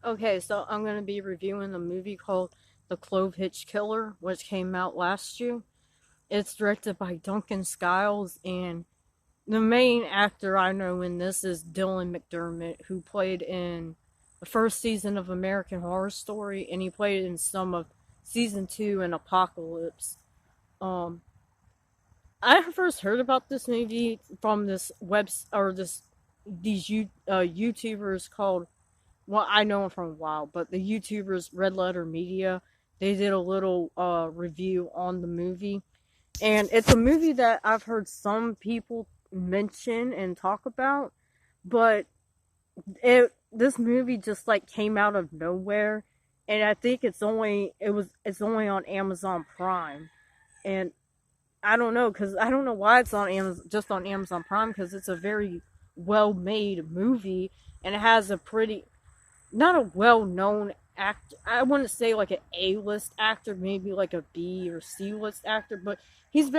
Okay, so I'm going to be reviewing a movie called The Clovehitch Killer, which came out last year. It's directed by Duncan Skiles, and the main actor I know in this is Dylan McDermott, who played in the first season of American Horror Story, and he played in some of season 2 in Apocalypse. Um, I first heard about this movie from this YouTubers called, well, I know him from a while, but the YouTubers Red Letter Media, they did a little review on the movie, and it's a movie that I've heard some people mention and talk about, but this movie just like came out of nowhere, and I think it's only on Amazon Prime, and I don't know, because I don't know why it's on Amazon, just on Amazon Prime, because it's a very well made movie, and it has a pretty, not a well known actor. I wouldn't say like an A-list actor, maybe like a B or C-list actor, but he's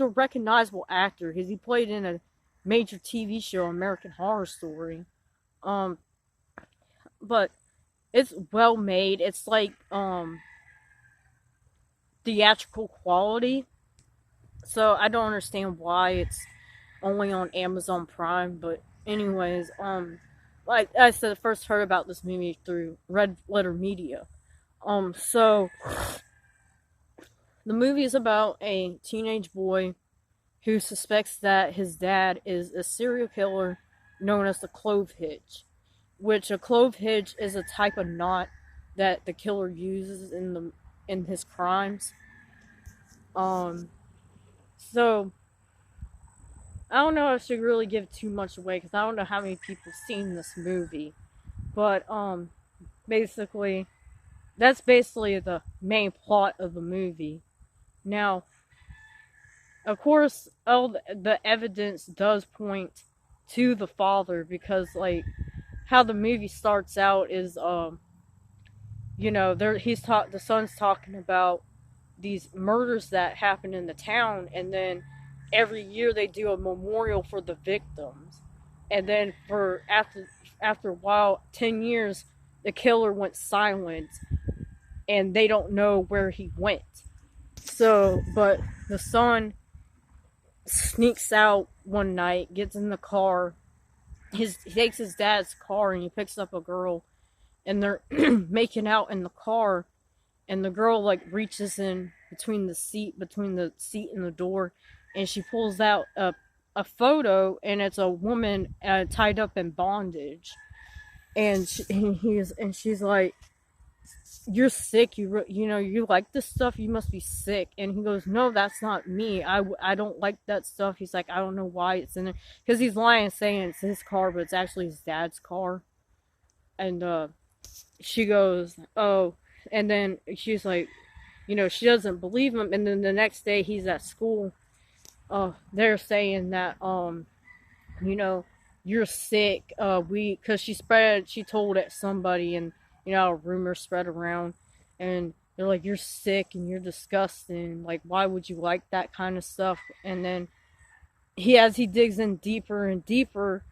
a recognizable actor because he played in a major TV show, American Horror Story. Um, but it's well made. It's like theatrical quality. So I don't understand why it's only on Amazon Prime. But anyways, like I said, I first heard about this movie through Red Letter Media. So the movie is about a teenage boy who suspects that his dad is a serial killer known as the Clove Hitch, which a clove hitch is a type of knot that the killer uses in his crimes. Um, so I don't know if I should really give too much away because I don't know how many people seen this movie, but basically that's basically the main plot of the movie. Now, of course, all the evidence does point to the father because, like, how the movie starts out is, there the son's talking about these murders that happen in the town, and then every year they do a memorial for the victims, and then for after a while, 10 years, the killer went silent, and they don't know where he went. So, but the son sneaks out one night, gets in the car. He takes his dad's car and he picks up a girl, and they're making out in the car, and the girl like reaches in between the seat and the door, and she pulls out a photo, and it's a woman tied up in bondage, and she's like, "You're sick. You like this stuff. You must be sick." And he goes, "No, that's not me. I don't like that stuff." He's like, "I don't know why it's in there," because he's lying, saying it's his car, but it's actually his dad's car. And she goes, "Oh," and then she's like, she doesn't believe him. And then the next day he's at school. They're saying that you're sick. Because she told it somebody, and a rumor spread around, and they're like, "You're sick and you're disgusting. Like, why would you like that kind of stuff?" And then as he digs in deeper and deeper,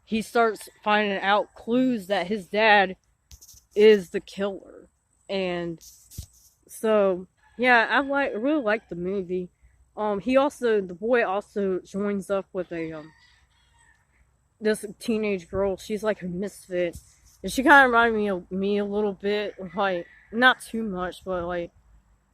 he starts finding out clues that his dad is the killer. And so, yeah, I really like the movie. The boy also joins up with this teenage girl. She's like a misfit, and she kind of reminded me a little bit, like, not too much, but like,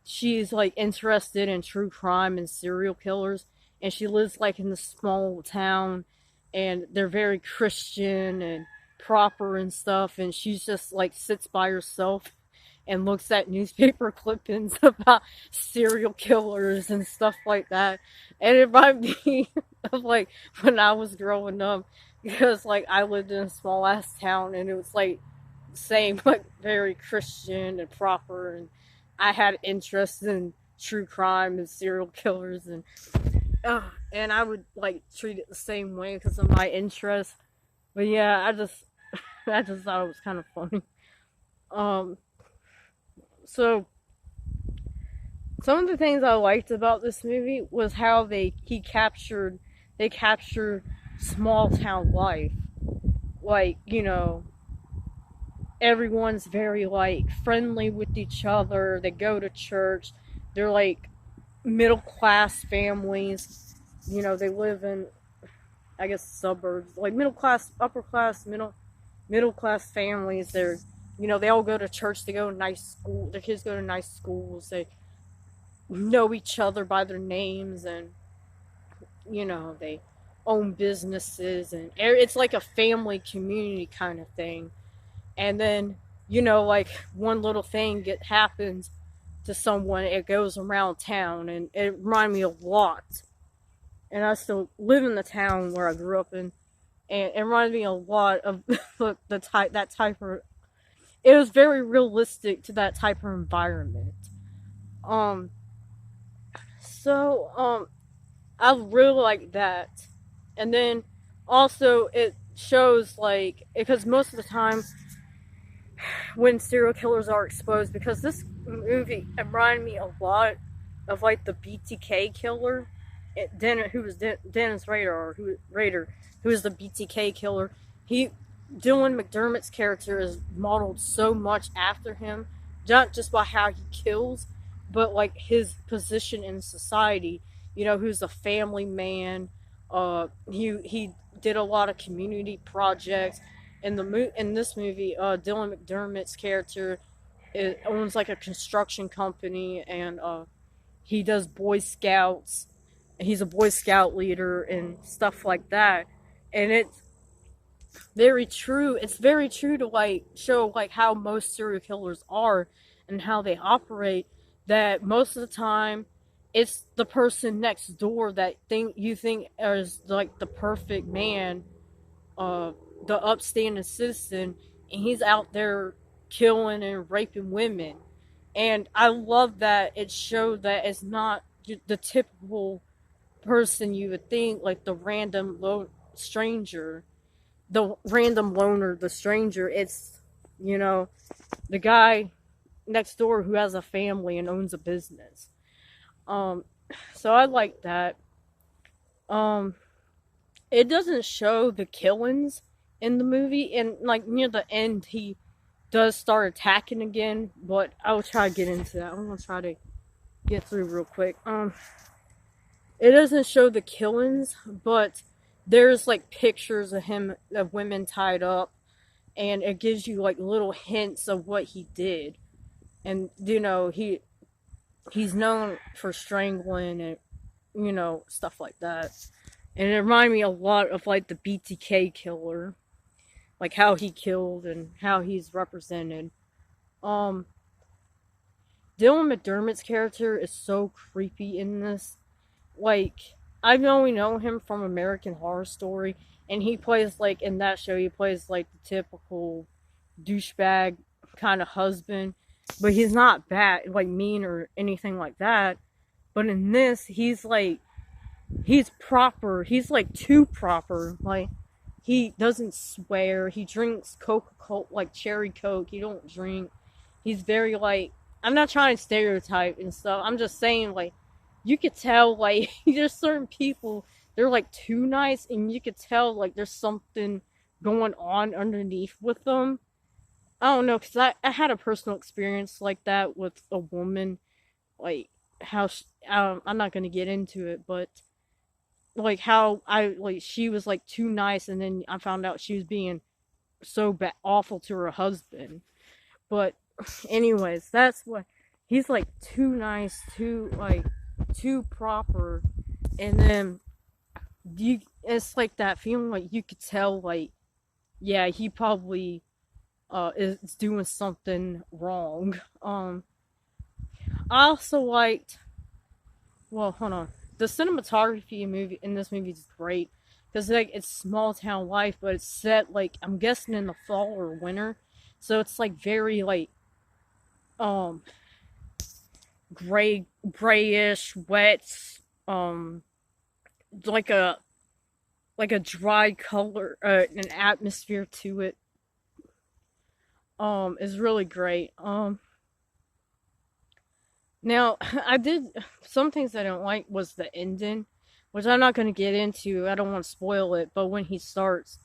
she's like interested in true crime and serial killers, and she lives like in this small town, and they're very Christian and proper and stuff, and she's just like sits by herself and looks at newspaper clippings about serial killers and stuff like that. And it reminded me of like when I was growing up, because like I lived in a small ass town, and it was like same, like very Christian and proper, and I had interest in true crime and serial killers, and I would like treat it the same way because of my interest. But yeah, I just thought it was kind of funny. Um, so some of the things I liked about this movie was how they captured small town life, like everyone's very like friendly with each other. They go to church. They're like middle class families. You know, they live in, I guess, suburbs, like middle class, upper class, middle class families. They're, you know, they all go to church. They go to nice school. Their kids go to nice schools. They know each other by their names, and you know, they own businesses, and it's like a family community kind of thing. And then, you know, like one little thing happens to someone, it goes around town, and it reminded me a lot. And I still live in the town where I grew up in, and it reminded me a lot of the type that type of. It was very realistic to that type of environment. Um, so I really like that. And then also it shows like, because most of the time when serial killers are exposed, because this movie reminded me a lot of like the BTK killer, who was Dennis Rader, who is the BTK killer. Dylan McDermott's character is modeled so much after him, not just by how he kills, but like his position in society. You know, who's a family man. He did a lot of community projects. In this movie, Dylan McDermott's character owns like a construction company, and he does Boy Scouts. He's a Boy Scout leader and stuff like that. And it's very true. It's very true to like show like how most serial killers are and how they operate. That most of the time, it's the person next door that you think is like the perfect man, the upstanding citizen, and he's out there killing and raping women. And I love that it showed that it's not the typical person you would think, like the random stranger, the random loner, the stranger. It's, you know, the guy next door who has a family and owns a business. Um, so I like that. Um, it doesn't show the killings in the movie, and like near the end, he does start attacking again. But I will try to get into that. I'm gonna try to get through real quick. It doesn't show the killings, but there's like pictures of women tied up, and it gives you like little hints of what he did. And you know, he's known for strangling and, you know, stuff like that. And it reminded me a lot of like the BTK killer, like how he killed and how he's represented. Um, Dylan McDermott's character is so creepy in this. Like, I've only known him from American Horror Story, and he plays like in that show. He plays like the typical douchebag kind of husband, but he's not bad, like mean or anything like that. But in this, he's proper. He's like too proper. Like, he doesn't swear. He drinks Coca-Cola, like cherry Coke. He don't drink. He's very like, I'm not trying to stereotype and stuff. I'm just saying, like, you could tell, like, there's certain people, they're like too nice, and you could tell like there's something going on underneath with them. I don't know, because I had a personal experience like that with a woman, like how I'm not going to get into it, but like how she was like too nice, and then I found out she was being so awful to her husband. But anyways, that's what he's like, too nice, too proper. And then it's like that feeling, like you could tell, like, yeah, he probably is doing something wrong. I also liked, well, hold on, the cinematography in this movie is great, because like it's small town life, but it's set like, I'm guessing, in the fall or winter, so it's like very like grayish, wet, um like a dry color, an atmosphere to it. Is really great. Now, I did, some things I don't like was the ending, which I'm not going to get into. I don't want to spoil it, but when he tries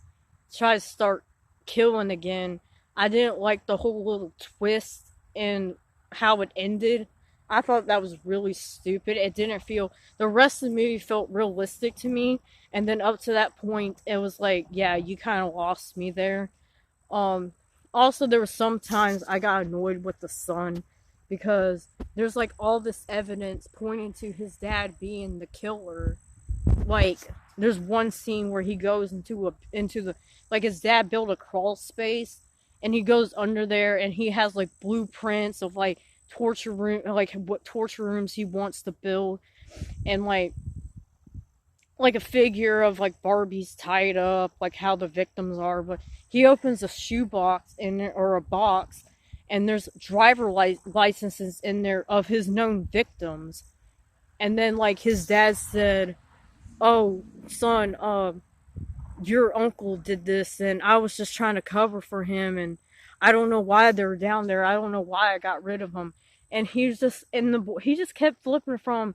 to start killing again, I didn't like the whole little twist in how it ended. I thought that was really stupid. It didn't feel, the rest of the movie felt realistic to me, and then up to that point it was like, yeah, you kind of lost me there. Um, Also, there were some times I got annoyed with the son because there's like all this evidence pointing to his dad being the killer. Like, there's one scene where he goes into the, like, his dad built a crawl space, and he goes under there and he has like blueprints of like torture room, like what torture rooms he wants to build, and like a figure of like Barbie's tied up, like how the victims are. But he opens a shoebox in there, or a box, and there's driver licenses in there of his known victims. And then like his dad said, "Oh, son, your uncle did this, and I was just trying to cover for him, and I don't know why they were down there. I don't know why I got rid of them." And he's just in the he just kept flipping from,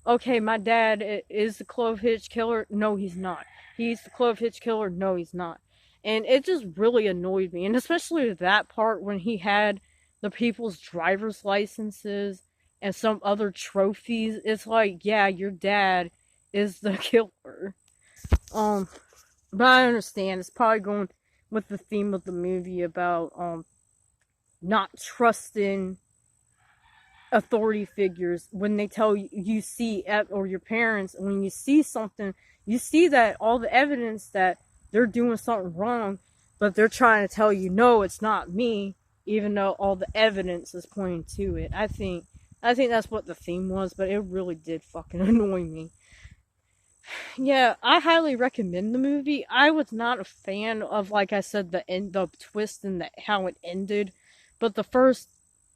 okay, my dad is the Clovehitch Killer. No, he's not. He's the Clovehitch Killer. No, he's not. And it just really annoyed me, and especially that part when he had the people's driver's licenses and some other trophies. It's like, yeah, your dad is the killer. Um, but I understand it's probably going with the theme of the movie about not trusting authority figures when they tell you, you see, or your parents, when you see something, you see that all the evidence that they're doing something wrong, but they're trying to tell you, no, it's not me, even though all the evidence is pointing to it. I think that's what the theme was, but it really did fucking annoy me. Yeah, I highly recommend the movie. I was not a fan of, like I said, the twist and how it ended, but the first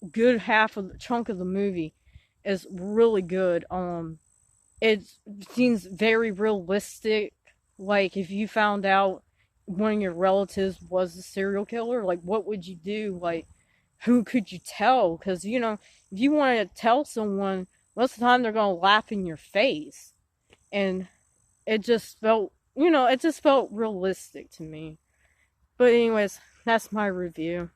good half of the chunk of the movie is really good. It seems very realistic. Like, if you found out one of your relatives was a serial killer, like, what would you do? Like, who could you tell? Because, if you want to tell someone, most of the time they're going to laugh in your face. And it just felt realistic to me. But anyways, that's my review.